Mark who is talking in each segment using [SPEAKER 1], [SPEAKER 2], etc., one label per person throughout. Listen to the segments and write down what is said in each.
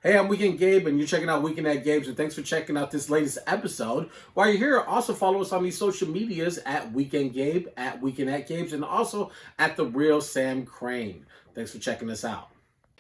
[SPEAKER 1] Hey, I'm Weekend Gabe, and you're checking out Weekend at Gabe's, and thanks for checking out this latest episode. While you're here, also follow us on these social medias at Weekend Gabe, at Weekend at Gabe's, and also at The Real Sam Crane. Thanks for checking us out.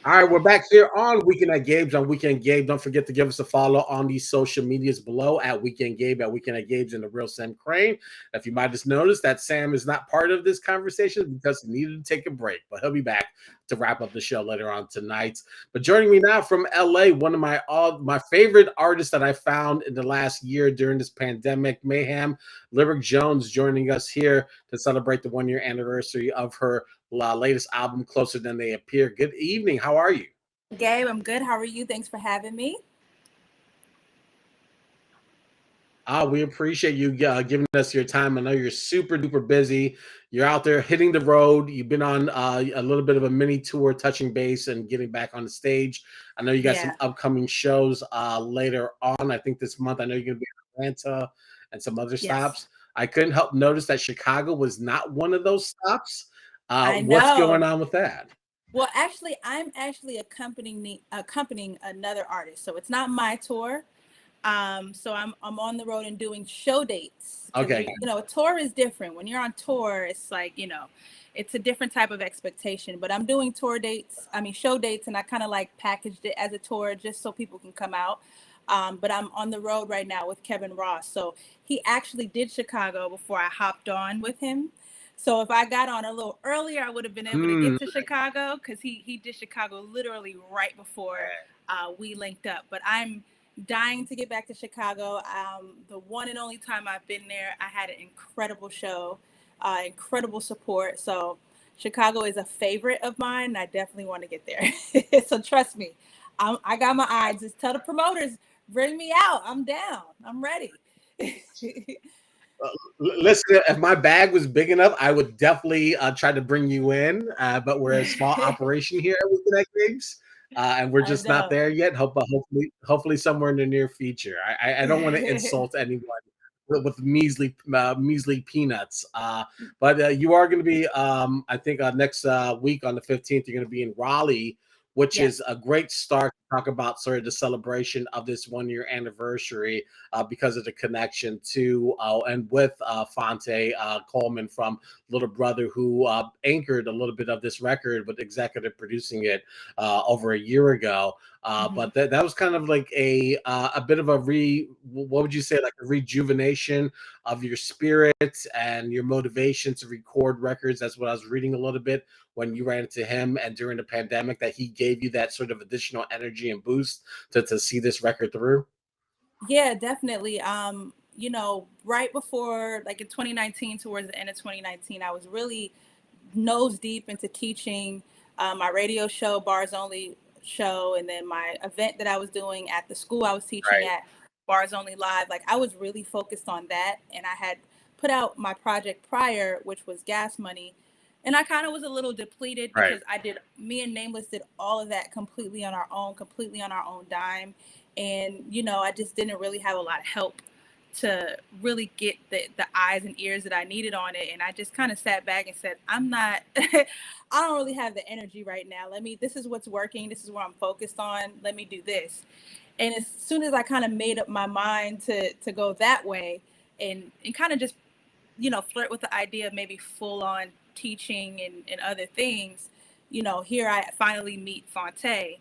[SPEAKER 1] All right, we're back here on Weekend at Gabe's on Weekend Gabe. Don't forget to give us a follow on these social medias below at Weekend Gabe, at Weekend at Gabe's, and The Real Sam Crane. If you might just notice that Sam is not part of this conversation because he needed to take a break, but he'll be back to wrap up the show later on tonight. But joining me now from LA, one of my favorite artists that I found in the last year during this pandemic mayhem, Lyric Jones, joining us here to celebrate the 1 year anniversary of her latest album, Closer Than They Appear. Good evening. How are you?
[SPEAKER 2] Gabe, I'm good. How are you? Thanks for having me.
[SPEAKER 1] We appreciate you giving us your time. I know you're super duper busy. You're out there hitting the road. You've been on a little bit of a mini tour, touching base and getting back on the stage. I know you got some
[SPEAKER 2] Yeah.
[SPEAKER 1] upcoming shows later on. I think this month. I know you're going to be in Atlanta and some other
[SPEAKER 2] Yes.
[SPEAKER 1] stops. I couldn't help notice that Chicago was not one of those stops.
[SPEAKER 2] I
[SPEAKER 1] What's going
[SPEAKER 2] know.
[SPEAKER 1] on with that?
[SPEAKER 2] Well, actually, I'm actually accompanying another artist. So it's not my tour. So I'm on the road and doing show dates because
[SPEAKER 1] Okay.
[SPEAKER 2] a tour is different. When you're on tour, it's like, it's a different type of expectation. But I'm doing show dates, and I kind of like packaged it as a tour just so people can come out. But I'm on the road right now with Kevin Ross. So he actually did Chicago before I hopped on with him. So if I got on a little earlier, I would have been able to
[SPEAKER 1] Hmm.
[SPEAKER 2] get to Chicago because he did Chicago literally right before we linked up. But I'm dying to get back to Chicago. The one and only time I've been there, I had an incredible show, incredible support. So Chicago is a favorite of mine. And I definitely want to get there. So trust me, I got my eyes. Just tell the promoters, bring me out. I'm down. I'm ready.
[SPEAKER 1] Listen, if my bag was big enough, I would definitely try to bring you in. But we're a small operation here at Weekend Games, and we're
[SPEAKER 2] I
[SPEAKER 1] just not
[SPEAKER 2] know.
[SPEAKER 1] there yet. Hopefully, somewhere in the near future. I don't want to insult anyone with measly peanuts. But you are going to be, I think, next week on the 15th. You're going to be in Raleigh, which is
[SPEAKER 2] Yes.
[SPEAKER 1] a great start to talk about sort of the celebration of this 1 year anniversary because of the connection to and with Fonte Coleman from Little Brother, who anchored a little bit of this record with executive producing it over a year ago.
[SPEAKER 2] Mhm.
[SPEAKER 1] But that was kind of like a bit of a what would you say, like a rejuvenation of your spirit and your motivation to record records. That's what I was reading a little bit when you ran into him and during the pandemic, that he gave you that sort of additional energy and boost to see this record through.
[SPEAKER 2] Yeah, definitely. Right before, like in 2019, towards the end of 2019, I was really nose deep into teaching my radio show, Bars Only show, and then my event that I was doing at the school I was teaching
[SPEAKER 1] Right,
[SPEAKER 2] at, Bars Only Live. Like I was really focused on that, and I had put out my project prior, which was Gas Money. And I kind of was a little depleted
[SPEAKER 1] right,
[SPEAKER 2] because me and Nameless did all of that completely on our own dime. And, I just didn't really have a lot of help to really get the eyes and ears that I needed on it. And I just kind of sat back and said, I'm not, I don't really have the energy right now. This is what's working. This is what I'm focused on. Let me do this. And as soon as I kind of made up my mind to go that way and kind of just, flirt with the idea of maybe full on teaching and other things, here I finally meet Fonte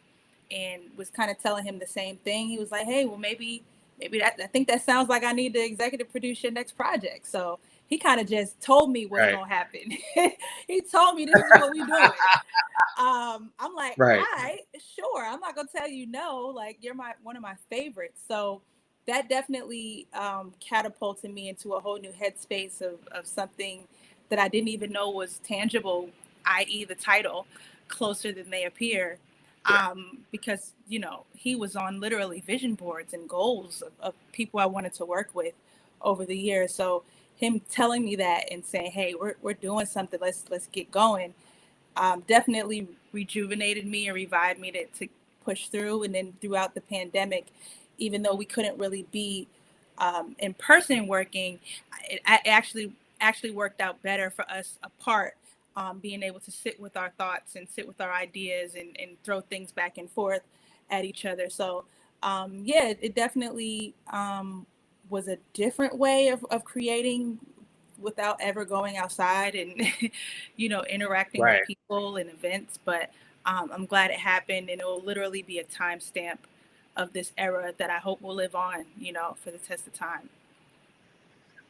[SPEAKER 2] and was kind of telling him the same thing. He was like, hey, well, maybe I think that sounds like I need to executive produce your next project. So he kind of just told me what's
[SPEAKER 1] right,
[SPEAKER 2] going to happen. He told me this is what we doing. I'm like, all
[SPEAKER 1] right.
[SPEAKER 2] right, sure. I'm not gonna tell you no. Like you're one of my favorites. So that definitely catapulted me into a whole new headspace of something that I didn't even know was tangible, i.e., the title, Closer Than They Appear. Because he was on literally vision boards and goals of people I wanted to work with over the years. So him telling me that and saying, "Hey, we're doing something. Let's get going," definitely rejuvenated me and revived me to push through. And then throughout the pandemic, even though we couldn't really be in person working, it actually worked out better for us apart, being able to sit with our thoughts and sit with our ideas and throw things back and forth at each other. So yeah, it definitely was a different way of creating without ever going outside and interacting with
[SPEAKER 1] Right.
[SPEAKER 2] people and events. But I'm glad it happened, and it will literally be a timestamp of this era that I hope will live on, for the test of time.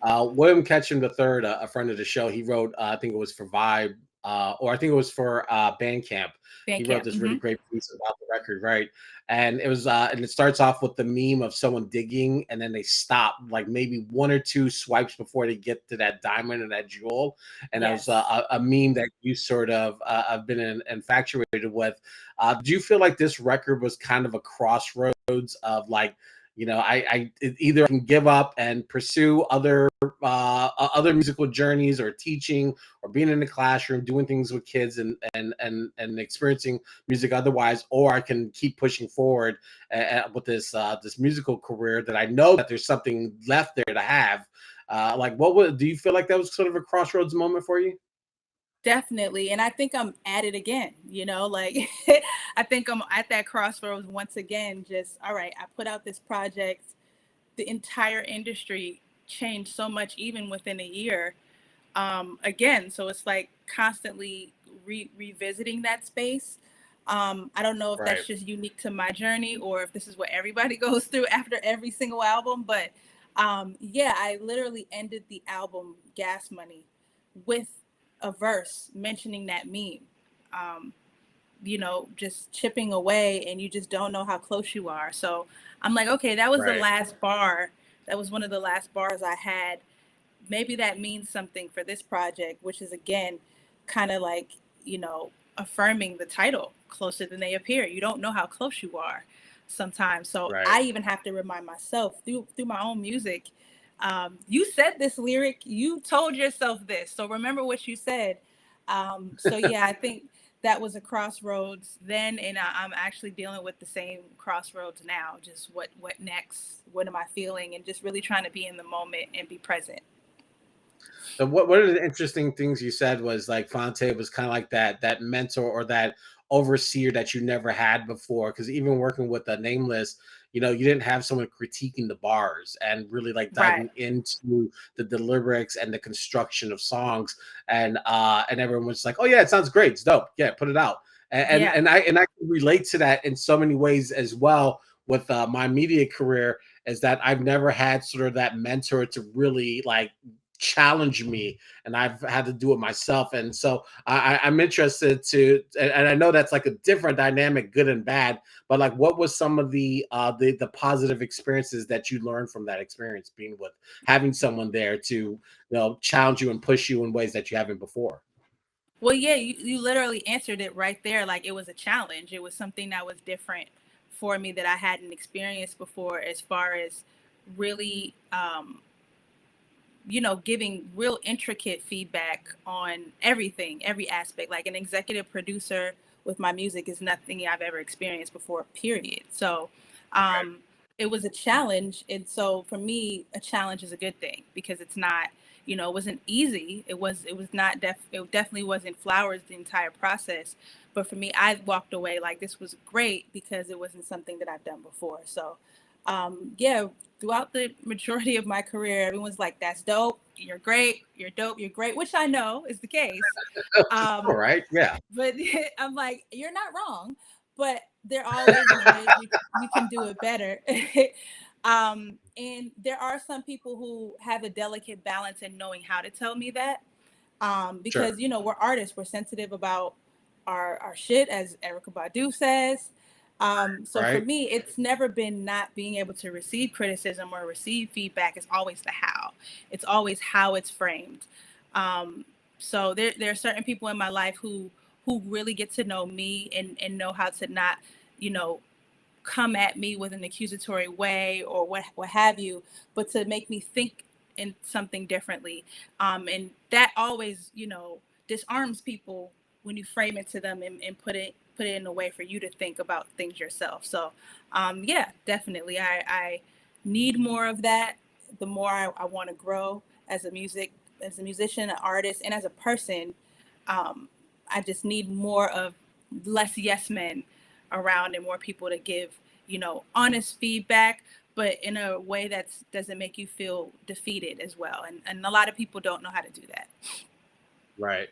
[SPEAKER 1] William Ketchum III, a friend of the show, he wrote, I think it was for Vibe, or I think it was for Bandcamp. He wrote
[SPEAKER 2] Bandcamp.
[SPEAKER 1] this really great piece about the record, right? And and it starts off with the meme of someone digging, and then they stop like maybe one or two swipes before they get to that diamond or that jewel. And that was
[SPEAKER 2] Yes.
[SPEAKER 1] a meme that you sort of have been infatuated with. Do you feel like this record was kind of a crossroads of like, either can give up and pursue other musical journeys or teaching or being in the classroom doing things with kids and experiencing music otherwise, or I can keep pushing forward with this musical career that I know that there's something left there to have. Like, do you feel like that was sort of a crossroads moment for you?
[SPEAKER 2] Definitely. And I think I'm at it again, like I think I'm at that crossroads once again. Just, all right, I put out this project. The entire industry changed so much, even within a year. Again, so it's like constantly revisiting that space. I don't know if
[SPEAKER 1] Right.
[SPEAKER 2] that's just unique to my journey or if this is what everybody goes through after every single album. But yeah, I literally ended the album Gas Money with a verse mentioning that meme. Um, just chipping away, and you just don't know how close you are. So I'm like, okay, that was the
[SPEAKER 1] Right.
[SPEAKER 2] last bar. That was one of the last bars I had. Maybe that means something for this project, which is again kind of like, affirming the title, Closer Than They Appear. You don't know how close you are sometimes. So
[SPEAKER 1] Right.
[SPEAKER 2] I even have to remind myself through my own music. You said this lyric, you told yourself this. So remember what you said. So yeah, I think that was a crossroads then, and I'm actually dealing with the same crossroads now. Just what next? What am I feeling? And just really trying to be in the moment and be present.
[SPEAKER 1] So what one of the interesting things you said was like Fonte was kind of like that mentor or that overseer that you never had before. Because even working with a Nameless, you didn't have someone critiquing the bars and really like
[SPEAKER 2] Right.
[SPEAKER 1] diving into the lyrics and the construction of songs. And everyone was like, "Oh yeah, it sounds great. It's dope. Yeah, put it out." And
[SPEAKER 2] Yeah.
[SPEAKER 1] and I can relate to that in so many ways as well with my media career. Is that I've never had sort of that mentor to really like challenge me, and I've had to do it myself. And so I'm interested to, and I know that's like a different dynamic, good and bad, but like what was some of the positive experiences that you learned from that experience being with having someone there to challenge you and push you in ways that you haven't before?
[SPEAKER 2] Well, yeah, you literally answered it right there. Like it was a challenge. It was something that was different for me that I hadn't experienced before, as far as really giving real intricate feedback on everything, every aspect. Like an executive producer with my music is nothing I've ever experienced before, period. So um, it was a challenge. And so for me, a challenge is a good thing because it's not, it wasn't easy. It was not, it definitely wasn't flowers the entire process. But for me, I walked away like this was great because it wasn't something that I've done before. So yeah, throughout the majority of my career, everyone's like, "That's dope. You're great. You're dope. You're great," which I know is the case.
[SPEAKER 1] All
[SPEAKER 2] Um,
[SPEAKER 1] right. Yeah.
[SPEAKER 2] but I'm like, "You're not wrong," but there always is ways we can do it better. And there are some people who have a delicate balance in knowing how to tell me that,
[SPEAKER 1] Sure.
[SPEAKER 2] because we're artists, we're sensitive about our shit, as Erica Badu says. So for
[SPEAKER 1] Right.
[SPEAKER 2] me, it's never been not being able to receive criticism or receive feedback. It's always the how. It's always how it's framed. Um, so there are certain people in my life who really get to know me and know how to not, you know, come at me with an accusatory way or what have you, but to make me think in something differently. And that always, disarms people when you frame it to them and put it in a way for you to think about things yourself. So yeah, definitely. I need more of that. The more I want to grow as a musician, an artist, and as a person, um, I just need more of less yes men, around and more people to give, honest feedback, but in a way that doesn't make you feel defeated as well. And a lot of people don't know how to do that.
[SPEAKER 1] Right.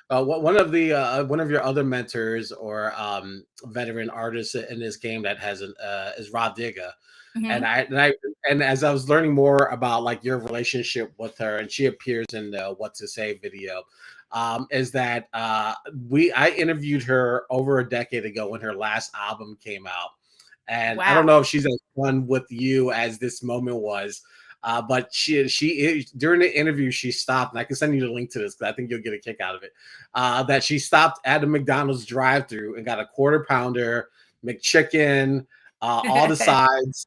[SPEAKER 1] One of your other mentors or veteran artists in this game that has an is Rod Digga,
[SPEAKER 2] Hmm.
[SPEAKER 1] and as I was learning more about like your relationship with her, and she appears in the What to Say video, is that we I interviewed her over a decade ago when her last album came out, and I don't
[SPEAKER 2] Wow.
[SPEAKER 1] know if she's as fun with you as this moment was. But during the interview she stopped, and I can send you the link to this because I think you'll get a kick out of it. That she stopped at a McDonald's drive-through and got a quarter pounder, McChicken, all the sides,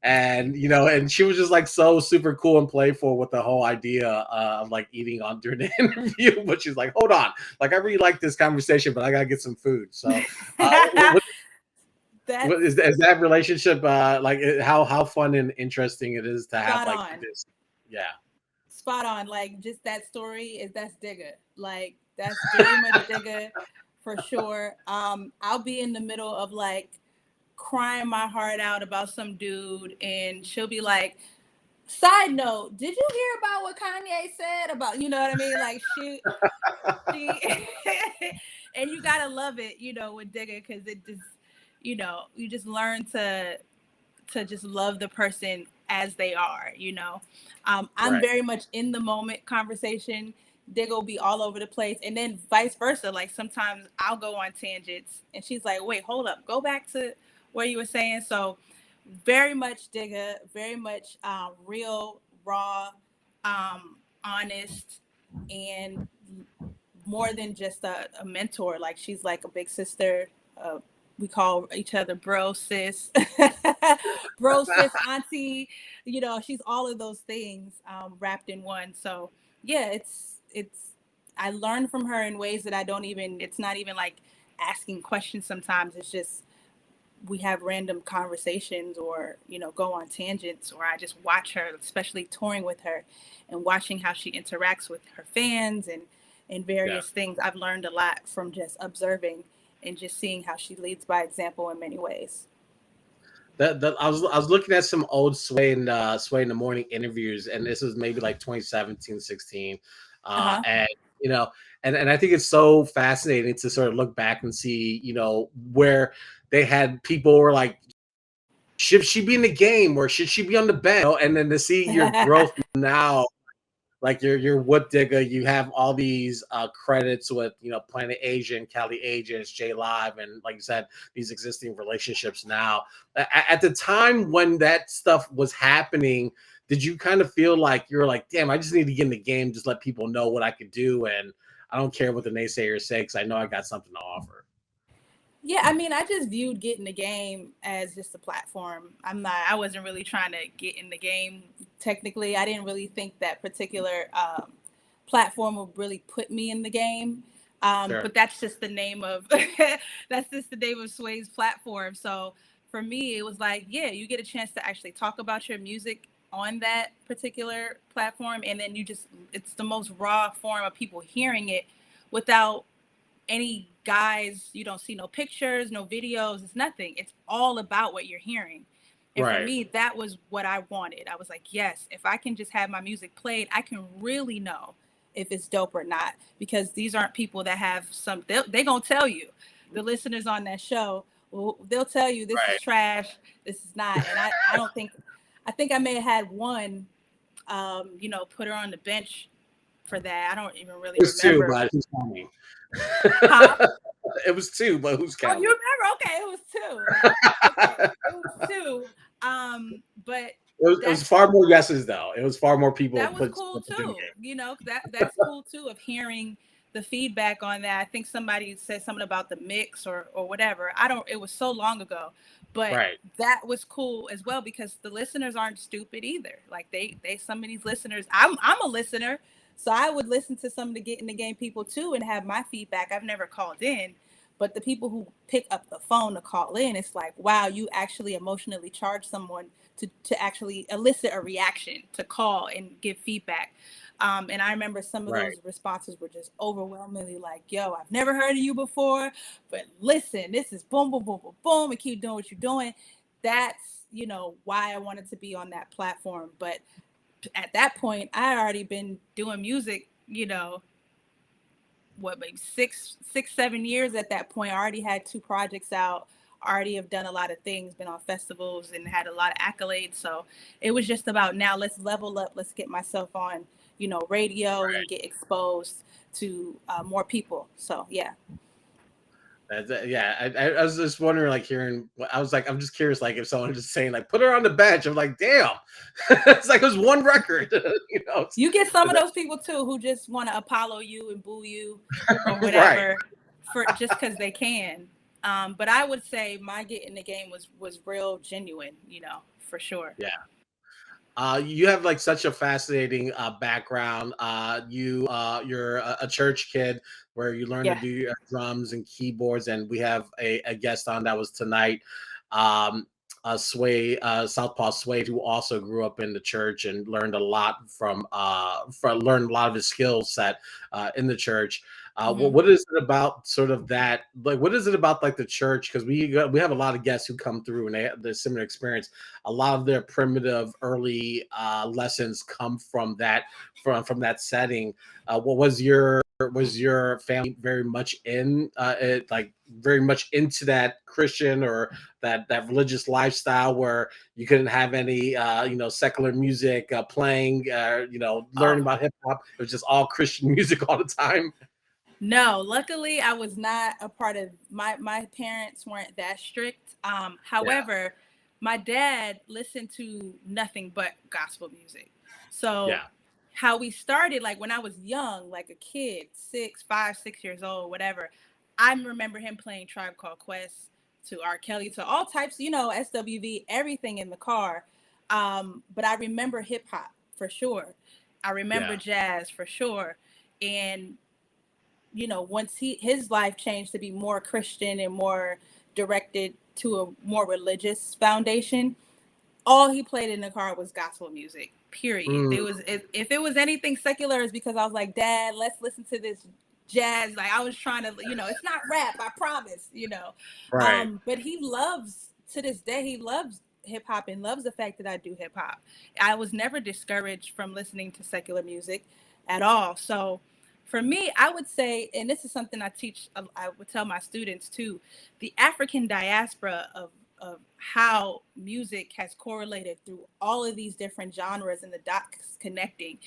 [SPEAKER 1] and and she was just like so super cool and playful with the whole idea of like eating on during the interview. But she's like, "Hold on, like I really like this conversation, but I gotta get some food." So, what
[SPEAKER 2] That's
[SPEAKER 1] is that relationship like? How fun and interesting it is to have
[SPEAKER 2] spot
[SPEAKER 1] like
[SPEAKER 2] on.
[SPEAKER 1] this? Yeah,
[SPEAKER 2] Spot on. Like, just that story that's Digga. Like, that's very much Digga for sure. I'll be in the middle of like crying my heart out about some dude, and she'll be like, "Side note, did you hear about what Kanye said about?" You know what I mean? Like, she, and you gotta love it, with Digga, because it just, you just learn to just love the person as they are. I'm
[SPEAKER 1] right.
[SPEAKER 2] very much in the moment conversation. Dig will be all over the place, and then vice versa. Like, sometimes I'll go on tangents and she's like, wait, hold up, go back to where you were saying. So very much Digga, very much real, raw, honest, and more than just a mentor. Like, she's like a big sister. We call each other bro, sis, bro, sis, auntie. She's all of those things wrapped in one. So yeah, it's. I learn from her in ways that I don't even. It's not even like asking questions. Sometimes it's just we have random conversations, or go on tangents, or I just watch her, especially touring with her, and watching how she interacts with her fans and
[SPEAKER 1] Yeah.
[SPEAKER 2] various things. I've learned a lot from just observing and just seeing how she leads by example in many ways.
[SPEAKER 1] That I was looking at some old Sway in the Morning interviews, and this was maybe like 2017, 16.
[SPEAKER 2] Uh-huh.
[SPEAKER 1] And you know, and I think it's so fascinating to sort of look back and see, where they had people were like, should she be in the game or should she be on the bench? And then to see your growth now, like your Wood Digger, you have all these credits with Planet Asia and Cali Agents, J Live, and like you said, these existing relationships now. At the time when that stuff was happening, did you kind of feel like you're like, damn, I just need to get in the game, just let people know what I could do, and I don't care what the naysayers say because I know I got something to offer.
[SPEAKER 2] Yeah, I mean, I just viewed getting the game as just a platform. I wasn't really trying to get in the game technically. I didn't really think that particular platform would really put me in the game.
[SPEAKER 1] Sure.
[SPEAKER 2] But that's just the name of that's just the name of Sway's platform. So for me, it was like, yeah, you get a chance to actually talk about your music on that particular platform, and then it's the most raw form of people hearing it without any guys. You don't see no pictures, no videos. It's nothing. It's all about what you're hearing. And for
[SPEAKER 1] Right.
[SPEAKER 2] me, that was what I wanted. I was like, yes, if I can just have my music played, I can really know if it's dope or not, because these aren't people that have some, they going to tell you. The listeners on that show, well, they'll tell you this is
[SPEAKER 1] Right.
[SPEAKER 2] trash, this is not. And I don't think, I think I may have had one, put her on the bench for that. I don't even really
[SPEAKER 1] It was two,
[SPEAKER 2] remember.
[SPEAKER 1] but who's counting?
[SPEAKER 2] Huh?
[SPEAKER 1] It was two, but who's
[SPEAKER 2] Oh, you
[SPEAKER 1] counting?
[SPEAKER 2] remember? Okay, it was two. Okay, it was two. But
[SPEAKER 1] It was
[SPEAKER 2] that's
[SPEAKER 1] far more yeses though. It was far more people
[SPEAKER 2] that was
[SPEAKER 1] put
[SPEAKER 2] cool
[SPEAKER 1] put the
[SPEAKER 2] too.
[SPEAKER 1] game.
[SPEAKER 2] That's cool too, of hearing the feedback on that. I think somebody said something about the mix or whatever. I don't. It was so long ago, but
[SPEAKER 1] Right.
[SPEAKER 2] that was cool as well, because the listeners aren't stupid either. Like, they some of these listeners. I'm a listener, so I would listen to some of the Get in the Game people too and have my feedback. I've never called in, But the people who pick up the phone to call in, it's like, wow, you actually emotionally charge someone to actually elicit a reaction, to call and give feedback. And I remember some of
[SPEAKER 1] Right.
[SPEAKER 2] those responses were just overwhelmingly like, yo, I've never heard of you before, but listen, this is boom, boom, boom, boom, boom, and keep doing what you're doing. That's, why I wanted to be on that platform. But at that point, I had already been doing music, maybe 7 years at that point. I already had 2 projects out, already have done a lot of things, been on festivals and had a lot of accolades. So it was just about, now let's level up, let's get myself on, radio and get exposed to more people. So yeah.
[SPEAKER 1] Yeah, I was just wondering, like, hearing. I was like, I'm just curious, like, if someone just saying, like, put her on the bench. I'm like, damn, it's like it was one record,
[SPEAKER 2] You get some of those people too who just want to Apollo you and boo you or
[SPEAKER 1] right.
[SPEAKER 2] whatever for just because they can. But I would say my get in the game was real genuine, for sure.
[SPEAKER 1] Yeah. You have like such a fascinating background. You're a church kid where you learn to
[SPEAKER 2] Yeah.
[SPEAKER 1] do your drums and keyboards, and we have a guest on that was tonight. Um, Southpaw Swade, who also grew up in the church and learned a lot learned a lot of his skill set in the church.
[SPEAKER 2] Mm-hmm.
[SPEAKER 1] What is it about sort of that? Like, what is it about like the church? Because we have a lot of guests who come through and they have the similar experience. A lot of their primitive early lessons come from that setting. What was your family very much very much into that Christian or that religious lifestyle where you couldn't have any secular music playing, learning
[SPEAKER 2] Oh,
[SPEAKER 1] about hip hop? It was just all Christian music all the time.
[SPEAKER 2] no, luckily I was not a part of my parents weren't that strict.
[SPEAKER 1] Yeah,
[SPEAKER 2] However, my dad listened to nothing but gospel music. So
[SPEAKER 1] yeah,
[SPEAKER 2] how we started, like when I was young, like a kid, 6 5 6 years old, whatever, I remember him playing Tribe Called Quest, to R. Kelly, to all types, SWV, everything in the car. But I remember hip hop for sure. I remember
[SPEAKER 1] yeah.
[SPEAKER 2] jazz for sure. And once his life changed to be more Christian and more directed to a more religious foundation, all he played in the car was gospel music. Period.
[SPEAKER 1] Mm,
[SPEAKER 2] It was, if it was anything secular, it's because I was like, Dad, let's listen to this jazz. Like I was trying to, it's not rap, I promise.
[SPEAKER 1] right.
[SPEAKER 2] But he loves, to this day, he loves hip hop and loves the fact that I do hip hop. I was never discouraged from listening to secular music at all. So for me, I would say, and this is something I teach, I would tell my students too, the African diaspora of how music has correlated through all of these different genres and the dots connecting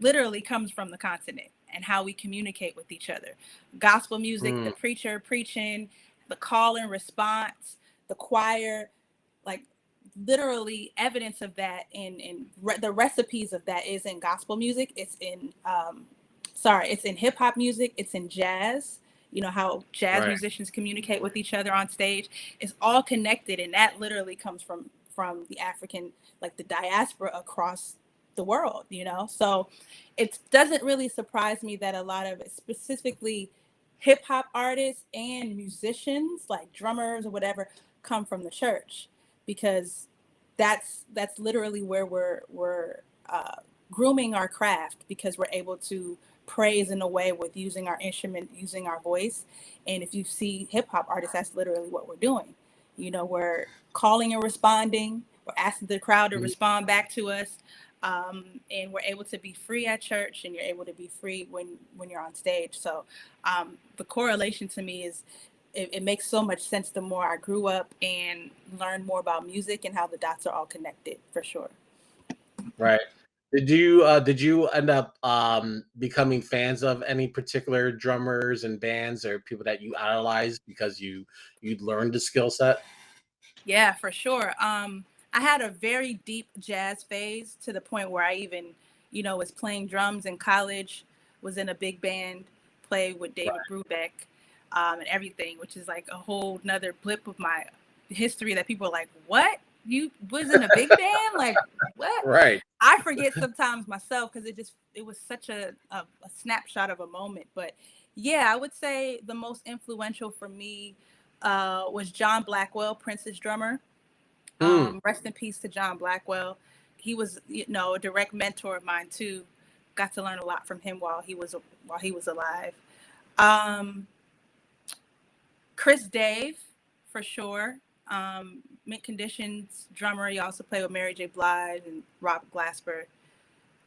[SPEAKER 2] literally comes from the continent and how we communicate with each other. Gospel music, the
[SPEAKER 1] Mm,
[SPEAKER 2] preacher preaching, the call and response, the choir, like literally evidence of that the recipes of that is in gospel music. It's in hip hop music, it's in jazz. How jazz
[SPEAKER 1] right.
[SPEAKER 2] musicians communicate with each other on stage. It's all connected, and that literally comes from the African, like the diaspora across the world. So it doesn't really surprise me that a lot of it, specifically hip hop artists and musicians like drummers or whatever, come from the church, because that's literally where we're grooming our craft, because we're able to praise in a way with using our instrument, using our voice. And if you see hip hop artists, that's literally what we're doing. We're calling and responding. We're asking the crowd to
[SPEAKER 1] Mm,
[SPEAKER 2] respond back to us. And we're able to be free at church, and you're able to be free when you're on stage. So the correlation to me is, it makes so much sense the more I grew up and learned more about music and how the dots are all connected, for sure.
[SPEAKER 1] right. Did you end up becoming fans of any particular drummers and bands or people that you idolized because you'd learned the skill set?
[SPEAKER 2] Yeah, for sure. I had a very deep jazz phase, to the point where I even, was playing drums in college, was in a big band, played with David Brubeck, and everything, which is like a whole nother blip of my history that people are like, what? You was in a big band? Like, what?
[SPEAKER 1] Right.
[SPEAKER 2] I forget sometimes myself, because it was such a snapshot of a moment. But Yeah, I would say the most influential for me was John Blackwell, Prince's drummer.
[SPEAKER 1] Hmm.
[SPEAKER 2] Rest in peace to John Blackwell. He was, a direct mentor of mine too. Got to learn a lot from him while he was alive. Um, Chris Dave, for sure. Mint Conditions drummer. He also played with Mary J. Blige and Rob Glasper.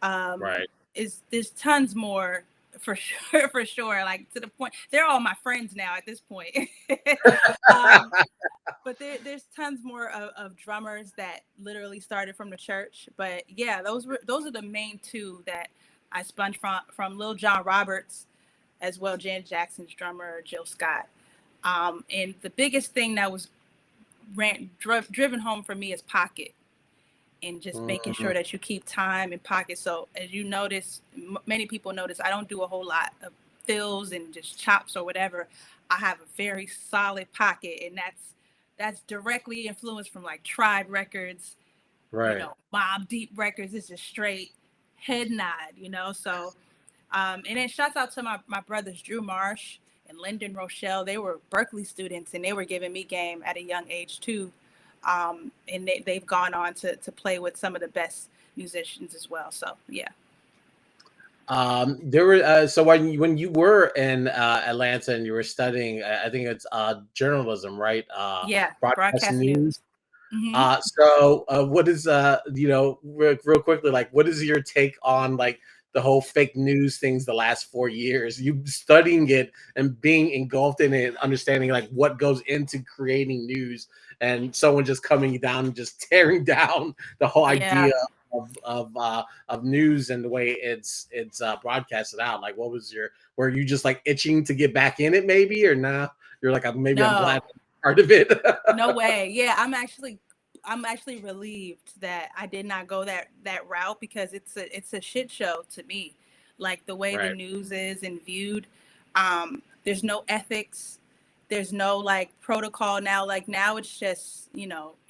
[SPEAKER 2] Um,
[SPEAKER 1] Right.
[SPEAKER 2] is there's tons more for sure, for sure. Like to the point, they're all my friends now at this point. um, but there's tons more of drummers that literally started from the church. But yeah, those are the main two that I sponged from Lil John Roberts as well, Janet Jackson's drummer, Jill Scott. And the biggest thing that was driven home for me is pocket, and just making
[SPEAKER 1] Mhm.
[SPEAKER 2] sure that you keep time in pocket. So as you notice, many people notice I don't do a whole lot of fills and just chops or whatever. I have a very solid pocket, and that's directly influenced from like Tribe Records,
[SPEAKER 1] Right.
[SPEAKER 2] Mob Deep Records. It's just straight head nod, So and then shouts out to my brothers Drew Marsh and Lyndon Rochelle. They were Berkeley students, and they were giving me game at a young age too. And they've gone on to play with some of the best musicians as well. So yeah,
[SPEAKER 1] There were so when you were in Atlanta and you were studying, I think it's journalism, right?
[SPEAKER 2] yeah,
[SPEAKER 1] Broadcast
[SPEAKER 2] broadcast news.
[SPEAKER 1] news.
[SPEAKER 2] Hmm.
[SPEAKER 1] What is real quickly, like, what is your take on like the whole fake news things the last 4 years? You studying it and being engulfed in it, understanding like what goes into creating news, and someone just coming down and just tearing down the whole
[SPEAKER 2] Yeah,
[SPEAKER 1] idea of news and the way it's broadcasted out. Like, what was were you just like itching to get back in it, maybe, or nah? You're like, maybe I'm glad
[SPEAKER 2] no,
[SPEAKER 1] I'm part of it.
[SPEAKER 2] no way. Yeah, I'm actually relieved that I did not go that route, because it's a shit show to me. Like the way the
[SPEAKER 1] Right.
[SPEAKER 2] news is and viewed. There's no ethics. There's no like protocol now. Like now it's just,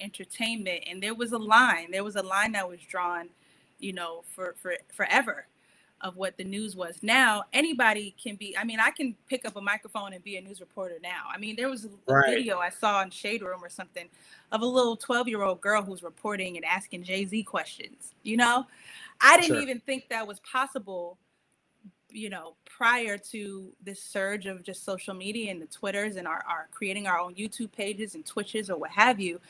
[SPEAKER 2] entertainment. And there was a line that was drawn, for forever, of what the news was. Now anybody can be. I mean, I can pick up a microphone and be a news reporter now. I mean, there was a
[SPEAKER 1] Right.
[SPEAKER 2] video I saw in Shade Room or something of a little 12-year-old girl who's reporting and asking Jay-Z questions. I didn't
[SPEAKER 1] Sure.
[SPEAKER 2] even think that was possible, prior to this surge of just social media and the Twitters and our creating our own YouTube pages and Twitches or what have you.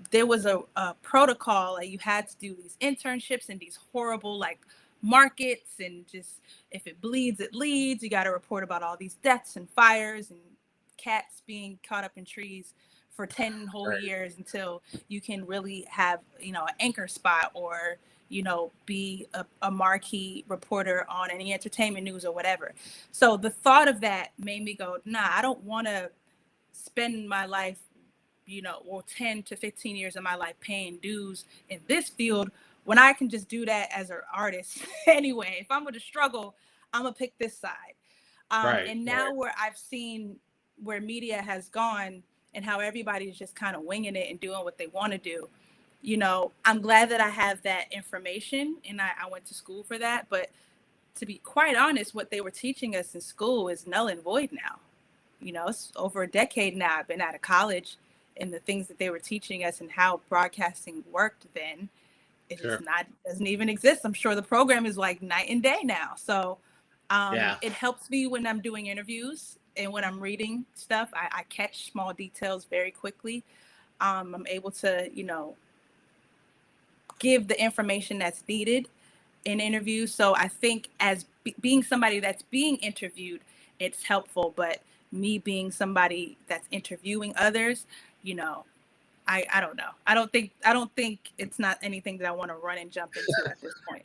[SPEAKER 2] There was a protocol that you had to do these internships in these horrible like markets, and just if it bleeds it leads. You got to report about all these deaths and fires and cats being caught up in trees for 10 whole
[SPEAKER 1] Right.
[SPEAKER 2] years until you can really have an anchor spot, or be a marquee reporter on any entertainment news or whatever. So the thought of that made me go, nah, I don't want to spend my life, or 10 to 15 years of my life paying dues in this field, when I can just do that as an artist anyway. If I'm going to struggle, I'm going to pick this side.
[SPEAKER 1] Right.
[SPEAKER 2] And
[SPEAKER 1] Right.
[SPEAKER 2] now where I've seen where media has gone and how everybody's just kind of winging it and doing what they want to do, I'm glad that I have that information, and I went to school for that. But to be quite honest, what they were teaching us in school is null and void now. It's over a decade now I've been out of college, and the things that they were teaching us and how broadcasting worked then, it is
[SPEAKER 1] Sure.
[SPEAKER 2] not doesn't even exist. I'm sure the program is like night and day now. So
[SPEAKER 1] Yeah.
[SPEAKER 2] it helps me when I'm doing interviews and when I'm reading stuff. I catch small details very quickly. I'm able to, give the information that's needed in interviews. So I think as being somebody that's being interviewed, it's helpful. But me being somebody that's interviewing others, you know, I don't know. I don't think it's not anything that I want to run and jump into at this point.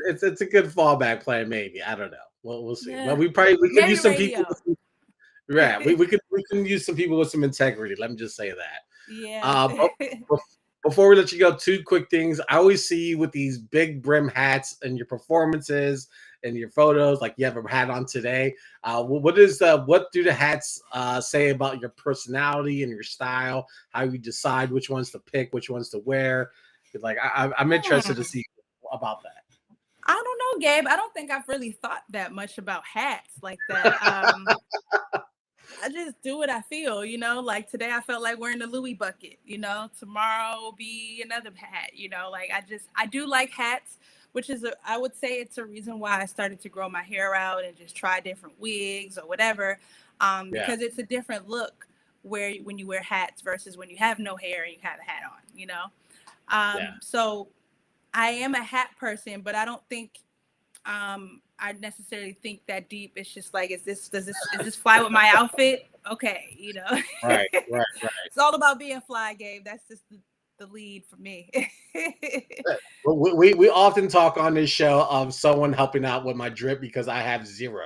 [SPEAKER 1] It's a good fallback plan, maybe. I don't know. We'll see. Well,
[SPEAKER 2] Yeah,
[SPEAKER 1] we could
[SPEAKER 2] maybe
[SPEAKER 1] use some people.
[SPEAKER 2] radio.
[SPEAKER 1] Yeah, we can use some people with some integrity. Let me just say that.
[SPEAKER 2] Yeah.
[SPEAKER 1] Before we let you go, two quick things. I always see you with these big brim hats in your performances and your photos. Like you have a hat on today. What do the hats say about your personality and your style? How you decide which ones to pick, which ones to wear? Like I'm interested to
[SPEAKER 2] Hmm.
[SPEAKER 1] see about that.
[SPEAKER 2] I don't Gabe, I don't think I've really thought that much about hats like that. I just do what I feel, like today I felt like wearing the Louis bucket, tomorrow will be another hat, like I do like hats, which is, I would say it's a reason why I started to grow my hair out and just try different wigs or whatever,
[SPEAKER 1] Yeah,
[SPEAKER 2] because it's a different look where when you wear hats versus when you have no hair and you have a hat on.
[SPEAKER 1] yeah.
[SPEAKER 2] So I am a hat person, but I don't think I necessarily think that deep. It's just like, is this fly with my outfit? Okay,
[SPEAKER 1] Right, right,
[SPEAKER 2] it's all about being fly, Gabe. That's just the lead for me.
[SPEAKER 1] we often talk on this show of someone helping out with my drip because I have zero.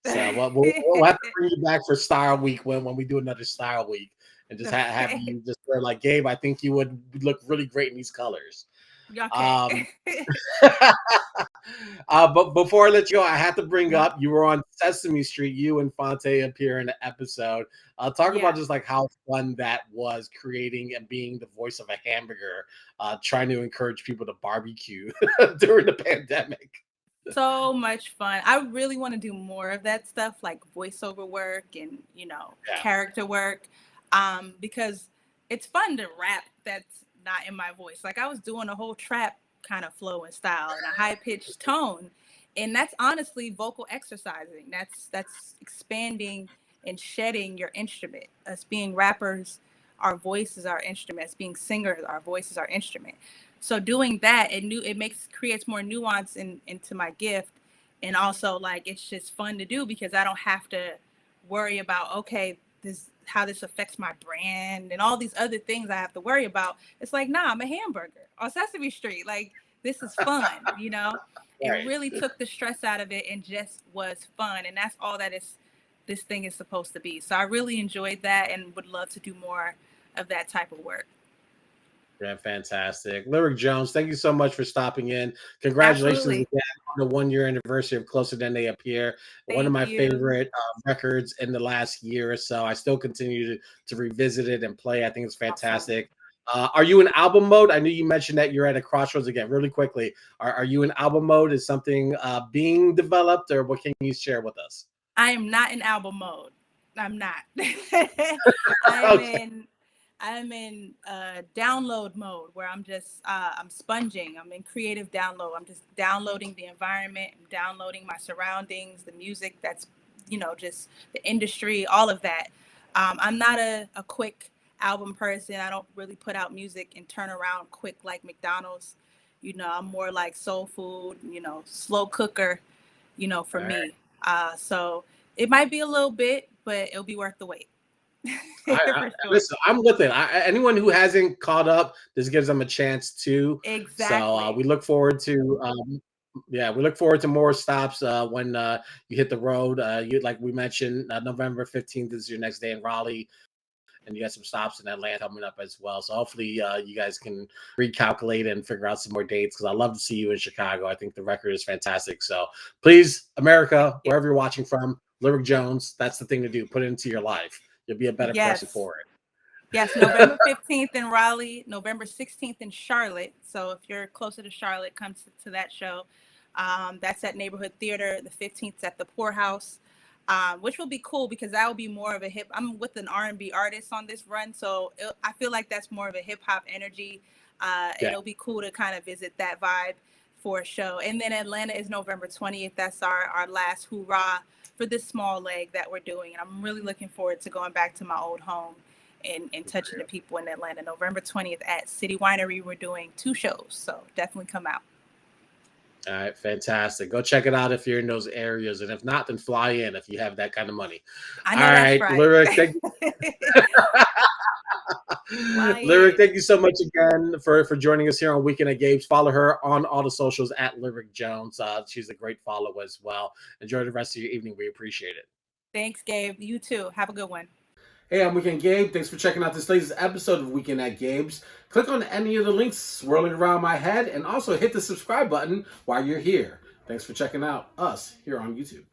[SPEAKER 1] So we'll have to bring you back for Style Week when we do another Style Week and just have you just wear like Gabe. I think you would look really great in these colors.
[SPEAKER 2] Okay.
[SPEAKER 1] Um, but before I let you go, I have to bring up you were on Sesame Street. You and Fonte appear in the episode. Talk about
[SPEAKER 2] Yeah.
[SPEAKER 1] just like how fun that was creating and being the voice of a hamburger, trying to encourage people to barbecue during the pandemic.
[SPEAKER 2] So much fun. I really want to do more of that stuff, like voiceover work and,
[SPEAKER 1] Yeah,
[SPEAKER 2] character work. Because it's fun to rap that's not in my voice. Like I was doing a whole trap kind of flow and style and a high pitched tone. And that's honestly vocal exercising. That's expanding and shedding your instrument. Us being rappers, our voice is our instrument. As being singers, our voice is our instrument. So doing that, it creates more nuance into my gift, and also like it's just fun to do because I don't have to worry about, okay, this how this affects my brand and all these other things I have to worry about. It's like, nah, I'm a hamburger on Sesame Street. Like this is fun. It
[SPEAKER 1] right.
[SPEAKER 2] really took the stress out of it and just was fun, and that's all that is this thing is supposed to be. So I really enjoyed that and would love to do more of that type of work.
[SPEAKER 1] Yeah, fantastic. Lyric Jones, thank you so much for stopping in. Congratulations
[SPEAKER 2] Absolutely.
[SPEAKER 1] again on the 1 year anniversary of Closer Than They Appear. One of
[SPEAKER 2] Thank
[SPEAKER 1] my
[SPEAKER 2] you.
[SPEAKER 1] favorite records in the last year or so. I still continue to revisit it and play. I think it's
[SPEAKER 2] Awesome.
[SPEAKER 1] fantastic. Are you in album mode? I knew you mentioned that you're at a crossroads again. Really quickly, are you in album mode? Is something being developed, or what can you share with us?
[SPEAKER 2] I am not in album mode. I'm not. I'm
[SPEAKER 1] Okay.
[SPEAKER 2] in download mode where I'm sponging. I'm in creative download. I'm just downloading the environment, I'm downloading my surroundings, the music that's, just the industry, all of that. I'm not a quick album person. I don't really put out music and turn around quick like McDonald's. I'm more like soul food, slow cooker, for
[SPEAKER 1] All right.
[SPEAKER 2] me. So it might be a little bit, but it'll be worth the wait.
[SPEAKER 1] I
[SPEAKER 2] For sure.
[SPEAKER 1] listen. I'm with it. Anyone who hasn't caught up, this gives them a chance to. So
[SPEAKER 2] Exactly.
[SPEAKER 1] we look forward to. Yeah, we look forward to more stops when you hit the road. You like we mentioned, November 15th is your next day in Raleigh, and you got some stops in Atlanta coming up as well. So hopefully, you guys can recalculate and figure out some more dates because I love to see you in Chicago. I think the record is fantastic. So please, America,
[SPEAKER 2] Yeah.
[SPEAKER 1] wherever you're watching from, Lyric Jones, that's the thing to do. Put it into your life. You'll be a better person
[SPEAKER 2] Yes.
[SPEAKER 1] for
[SPEAKER 2] Yes,
[SPEAKER 1] it.
[SPEAKER 2] November 15th in Raleigh, November 16th in Charlotte. So if you're closer to Charlotte, come to that show. That's at Neighborhood Theater. The 15th at the Poorhouse, which will be cool because that will be more of a hip. I'm with an R&B artist on this run, so I feel like that's more of a hip hop energy.
[SPEAKER 1] Yeah.
[SPEAKER 2] It'll be cool to kind of visit that vibe for a show. And then Atlanta is November 20th. That's our last hoorah for this small leg that we're doing. And I'm really looking forward to going back to my old home and touching the people in Atlanta. November 20th at City Winery, we're doing 2 shows. So definitely come out.
[SPEAKER 1] All right, fantastic. Go check it out if you're in those areas, and if not, then fly in if you have that kind of money.
[SPEAKER 2] I
[SPEAKER 1] All
[SPEAKER 2] know that's
[SPEAKER 1] right,
[SPEAKER 2] right.
[SPEAKER 1] Lyric.
[SPEAKER 2] Fly
[SPEAKER 1] Lyric,
[SPEAKER 2] in.
[SPEAKER 1] thank you so much again for joining us here on Weekend at Gabe's. Follow her on all the socials at Lyric Jones. She's a great follow as well. Enjoy the rest of your evening. We appreciate it.
[SPEAKER 2] Thanks, Gabe. You too. Have a good one.
[SPEAKER 1] Hey, I'm Weekend Gabe. Thanks for checking out this latest episode of Weekend at Gabe's. Click on any of the links swirling around my head and also hit the subscribe button while you're here. Thanks for checking out us here on YouTube.